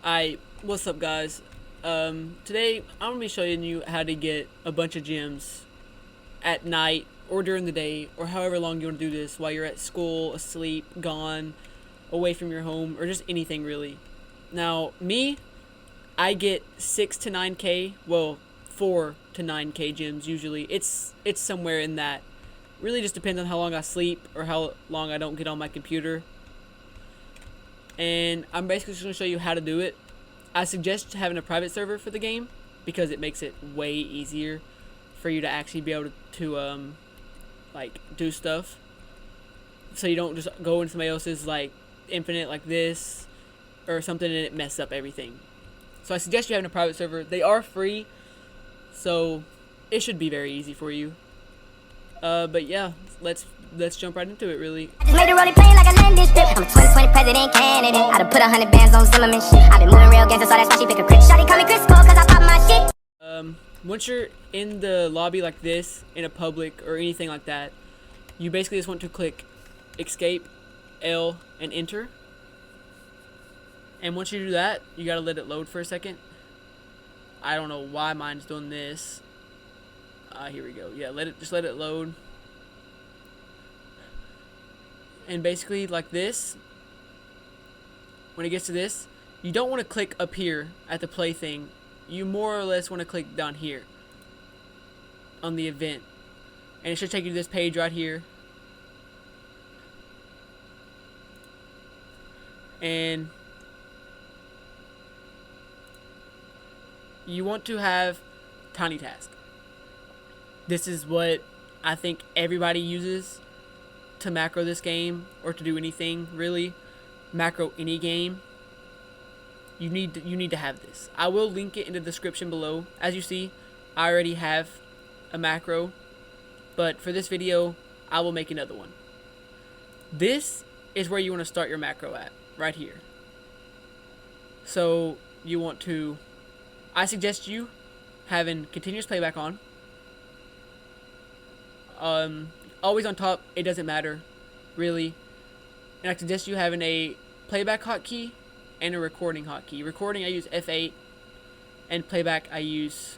What's up, guys? Today I'm gonna be showing you how to get a bunch of gems at night or during the day or however long you want to do this while you're at school, asleep, gone, away from your home, or just anything really. Now, I get 6 to 9k. Well, 4 to 9k gems usually. It's somewhere in that. Really, just depends on how long I sleep or how long I don't get on my computer. And I'm basically just gonna show you how to do it. I suggest having a private server for the game because it makes it way easier for you to actually be able to like do stuff. So you don't just go into somebody else's like infinite like this or something and it messes up everything. So I suggest you having a private server. They are free, so it should be very easy for you. But yeah, let's jump right into it. Really. Just made the rolling play like a landing strip. I'm a 2020 president candidate. I done put 100 bands on Zimmerman shit. I been moving real gangster, so that's why she pick a crit. Shawty call me Chris Cole, cause I pop my shit. Once you're in the lobby like this, in a public or anything like that, you basically just want to click escape, L, and enter. And once you do that, you gotta let it load for a second. I don't know why mine's doing this. Here we go. Yeah, just let it load. And basically like this, when it gets to this, you don't want to click up here at the play thing. You more or less want to click down here on the event. And it should take you to this page right here. And you want to have Tiny Task. This is what I think everybody uses to macro this game or to do anything really. Macro any game. You need to have this. I will link it in the description below. As you see, I already have a macro, but for this video, I will make another one. This is where you want to start your macro at, right here. So you want to, I suggest you having continuous playback on. Always on top, it doesn't matter, really. And I suggest you having a playback hotkey and a recording hotkey. Recording, I use F8, and playback, I use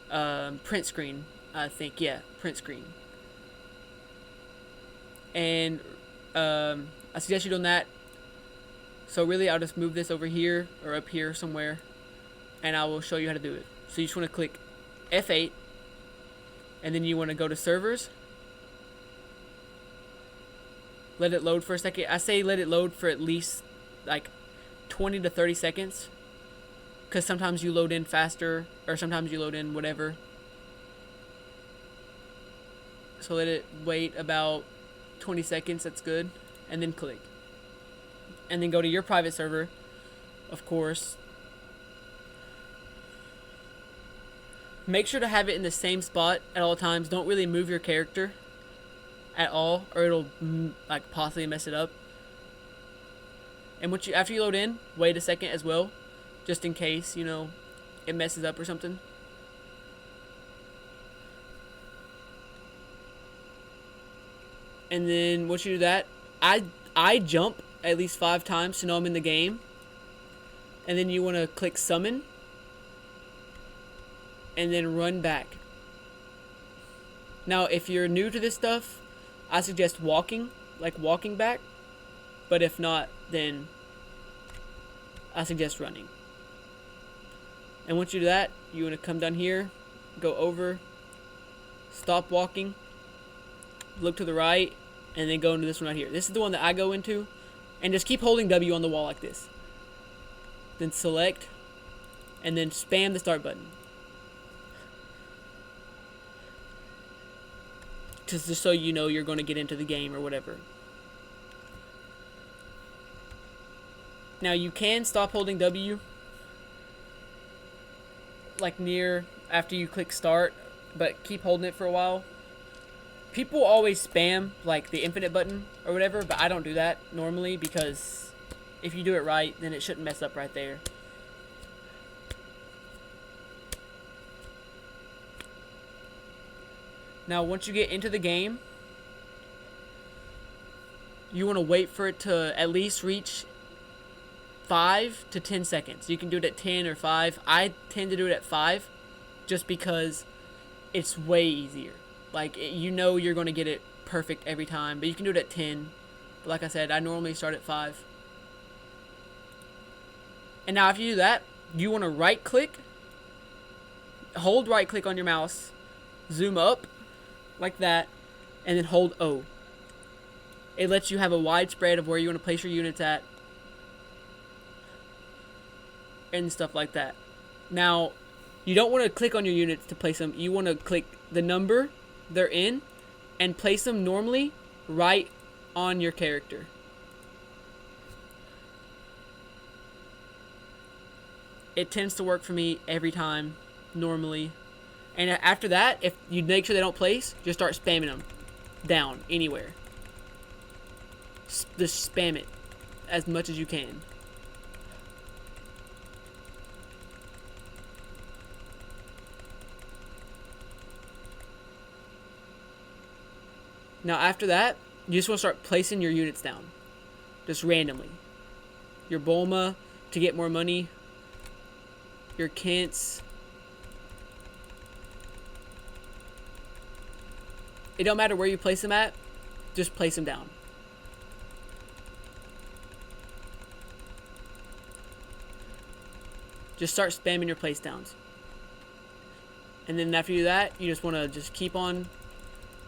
print screen. I think, yeah, print screen. And I suggest you doing that. So really, I'll just move this over here or up here somewhere, and I will show you how to do it. So you just want to click F8, and then you want to go to servers. Let it load for a second. I say let it load for at least like 20 to 30 seconds. Because sometimes you load in faster. Or sometimes you load in whatever. So let it wait about 20 seconds. That's good. And then click. And then go to your private server. Of course. Make sure to have it in the same spot at all times. Don't really move your character at all, or it'll like possibly mess it up. And after you load in, wait a second as well, just in case it messes up or something. And then once you do that, I jump at least 5 times to know I'm in the game. And then you want to click summon, and then run back. Now, if you're new to this stuff, I suggest walking back. But if not, then I suggest running. And once you do that, you want to come down here, go over, stop walking, look to the right, and then go into this one right here. This is the one that I go into, and just keep holding W on the wall like this. Then select, and then spam the start button. Just so you know you're going to get into the game or whatever. Now you can stop holding W like near after you click start, but keep holding it for a while. People always spam like the infinite button or whatever, but I don't do that normally because if you do it right, then it shouldn't mess up right there. Now, once you get into the game, you want to wait for it to at least reach 5 to 10 seconds. You can do it at 10 or 5. I tend to do it at 5 just because it's way easier. Like, you know you're going to get it perfect every time, but you can do it at 10. But like I said, I normally start at 5. And now if you do that, you want to right click, hold right click on your mouse, zoom up like that, and then hold O. It lets you have a wide spread of where you want to place your units at and stuff like that. Now, you don't want to click on your units to place them. You want to click the number they're in and place them normally right on your character. It tends to work for me every time, normally. And after that, if you make sure they don't place, just start spamming them down anywhere. Just spam it as much as you can. Now after that, you just want to start placing your units down. Just randomly. Your Bulma to get more money. Your Kents. It don't matter where you place them at. Just place them down. Just start spamming your place downs. And then after you do that, you just want to just keep on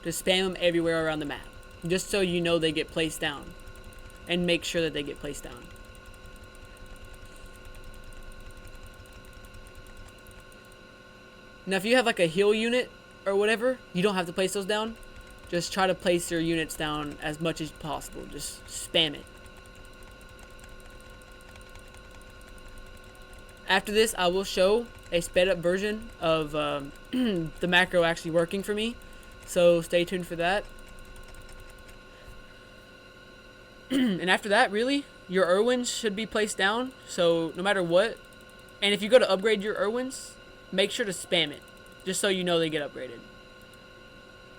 just spam them everywhere around the map. Just so you know they get placed down. And make sure that they get placed down. Now if you have like a heal unit or whatever, you don't have to place those down. Just try to place your units down as much as possible. Just spam it. After this, I will show a sped up version of the macro actually working for me. So stay tuned for that. And after that, really, your Irwins should be placed down. So no matter what. And if you go to upgrade your Irwins, make sure to spam it. Just so you know they get upgraded.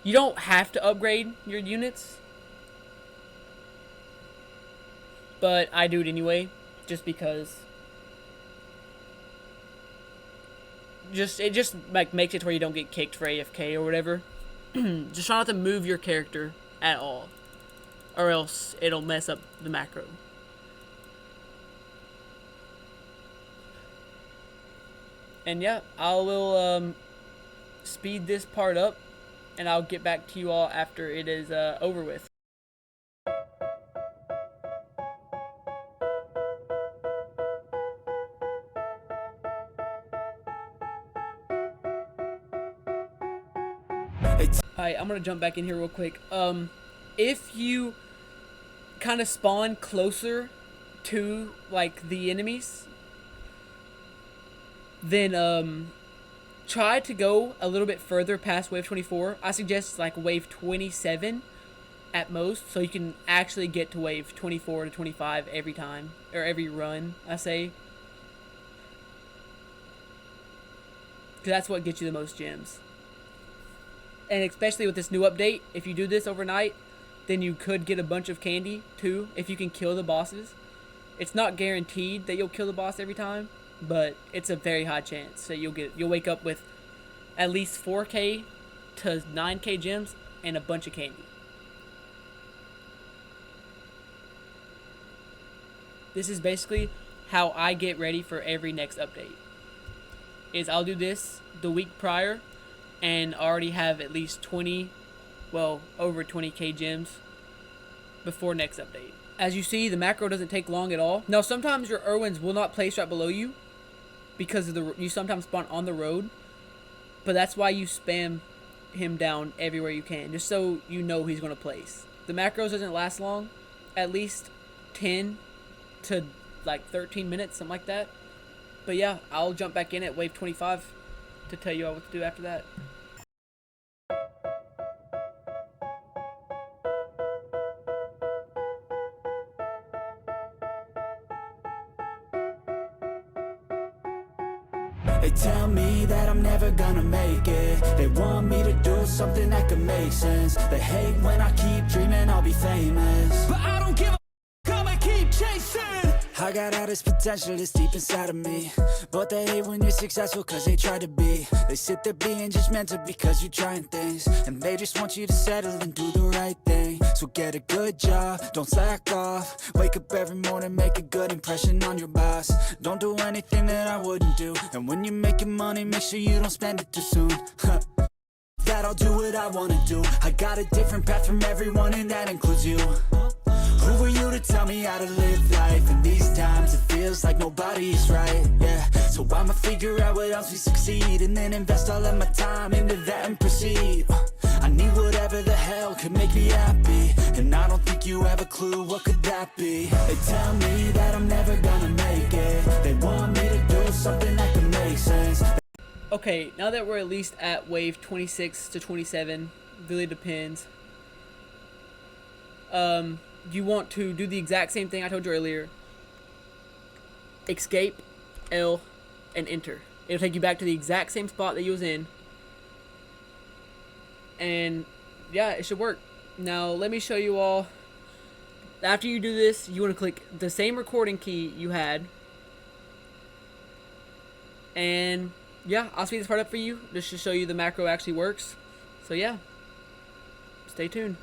You don't have to upgrade your units. But I do it anyway. Just because. It just like makes it to where you don't get kicked for AFK or whatever. Just try not to move your character at all. Or else it'll mess up the macro. And yeah, I will speed this part up, and I'll get back to you all after it is over with. Alright, I'm gonna jump back in here real quick. If you kind of spawn closer to like the enemies, then try to go a little bit further past wave 24. I suggest like wave 27 at most, so you can actually get to wave 24 to 25 every time, or every run, I say. Because that's what gets you the most gems. And especially with this new update, if you do this overnight, then you could get a bunch of candy too, if you can kill the bosses. It's not guaranteed that you'll kill the boss every time, but it's a very high chance that you'll wake up with at least 4k to 9k gems and a bunch of candy. This is basically how I get ready for every next update. I'll do this the week prior and already have at least over 20k gems before next update. As you see, the macro doesn't take long at all. Now, sometimes your Irwins will not place right below you because you sometimes spawn on the road, but that's why you spam him down everywhere you can, just so you know he's going to place. The macros doesn't last long, at least 10 to like 13 minutes, something like that. But yeah, I'll jump back in at wave 25 to tell you all what to do after that. They tell me that I'm never gonna make it. They want me to do something that could make sense. They hate when I keep dreaming I'll be famous, but I don't give a I'ma keep chasing. I I got all this potential that's deep inside of me, but they hate when you're successful cause they try to be. They sit there being judgmental because you're trying things, and they just want you to settle and do the right thing. So get a good job, don't slack off. Wake up every morning, make a good impression on your boss. Don't do anything that I wouldn't do, and when you're making money, make sure you don't spend it too soon. That I'll do what I wanna do. I got a different path from everyone, and that includes you. Who are you to tell me how to live life? In these times it feels like nobody's right, yeah. So I'ma figure out what else we succeed, and then invest all of my time into that and proceed. I need whatever the hell could make me happy, and I don't think you have a clue what could that be. They tell me that I'm never gonna make it. They want me to do something that can make sense. Okay, now that we're at least at wave 26 to 27, really depends. You want to do the exact same thing I told you earlier. Escape, L, and enter. It'll take you back to the exact same spot that you was in. And yeah, it should work. Now let me show you all. After you do this, you want to click the same recording key you had. And yeah, I'll speed this part up for you just to show you the macro actually works. So yeah, stay tuned.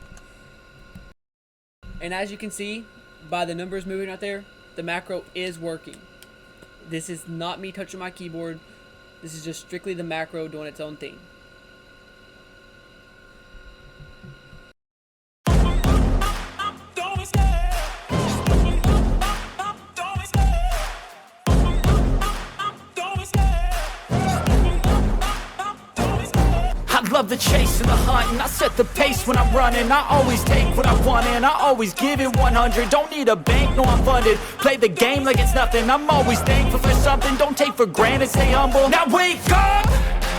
And as you can see by the numbers moving right there, the macro is working. This is not me touching my keyboard. This is just strictly the macro doing its own thing. I love the chase and the hunt, and I set the pace when I'm running. I always take what I want and I always give it 100. Don't need a bank, no I'm funded. Play the game like it's nothing. I'm always thankful for something. Don't take for granted, stay humble. Now wake up!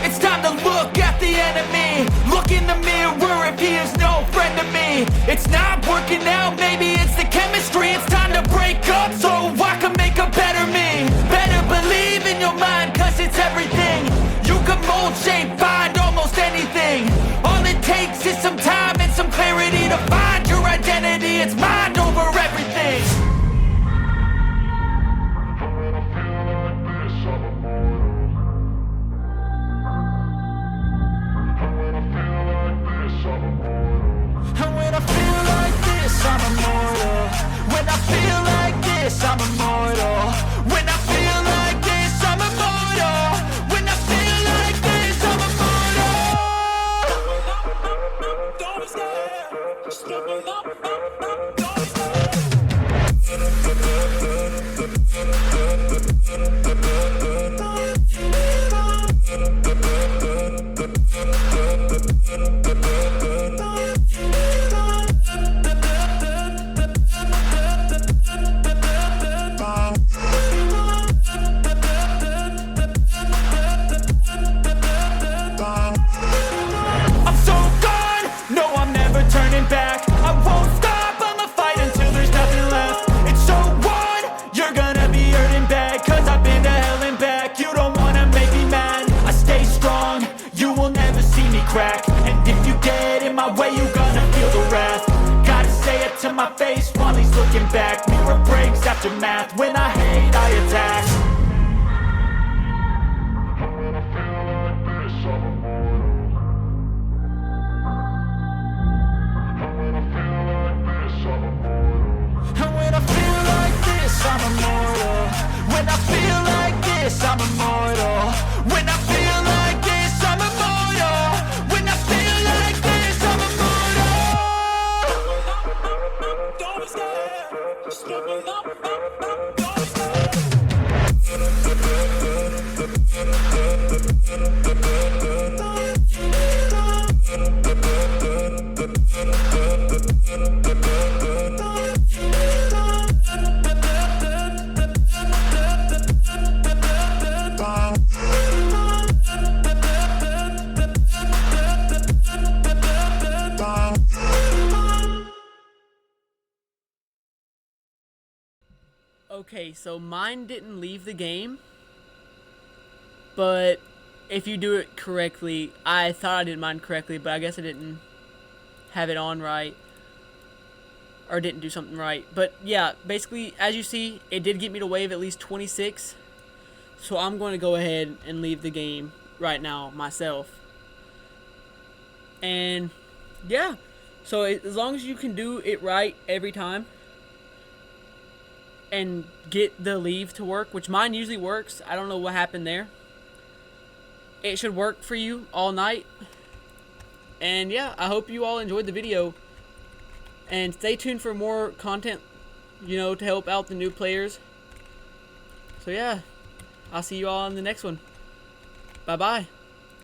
It's time to look at the enemy. Look in the mirror if he is no friend to me. It's not working out, maybe it's the chemistry. It's time to break up so I can make a better me. Better believe in your mind, cause it's everything. You can mold, shape, find almost anything. All it takes is some time and some clarity to find your identity. It's mind over everything. And when I feel like this, I'm immortal. When I feel like this, I'm immortal. When I feel like this, I'm immortal. When I feel like this, I'm immortal. Don't be scared. Just level up, don't be scared. I'm so gone, no I'm never turning back. I won't stop, I'ma fight until there's nothing left. It's so on, you're gonna be hurting bad, cause I've been to hell and back. You don't wanna make me mad, I stay strong. You will never see me crack, and if you get in my way, you're gonna feel the wrath. Gotta say it to my face while he's looking back. Mirror breaks after math, when I hate I attack. And when I feel like this, I'm immortal. When I feel like this, I'm immortal. When I feel like this, I'm immortal. When I feel like this, I'm immortal. Don't be scared. Just level up, don't be Okay, so mine didn't leave the game, but if you do it correctly, I thought I did mine correctly, but I guess I didn't have it on right. or didn't do something right. But yeah, basically, as you see, it did get me to wave at least 26. So I'm going to go ahead and leave the game right now myself. And yeah, so as long as you can do it right every time and get the leave to work, which mine usually works. I don't know what happened there. It should work for you all night. And yeah, I hope you all enjoyed the video. And stay tuned for more content, you know, to help out the new players. So yeah, I'll see you all in the next one. Bye-bye.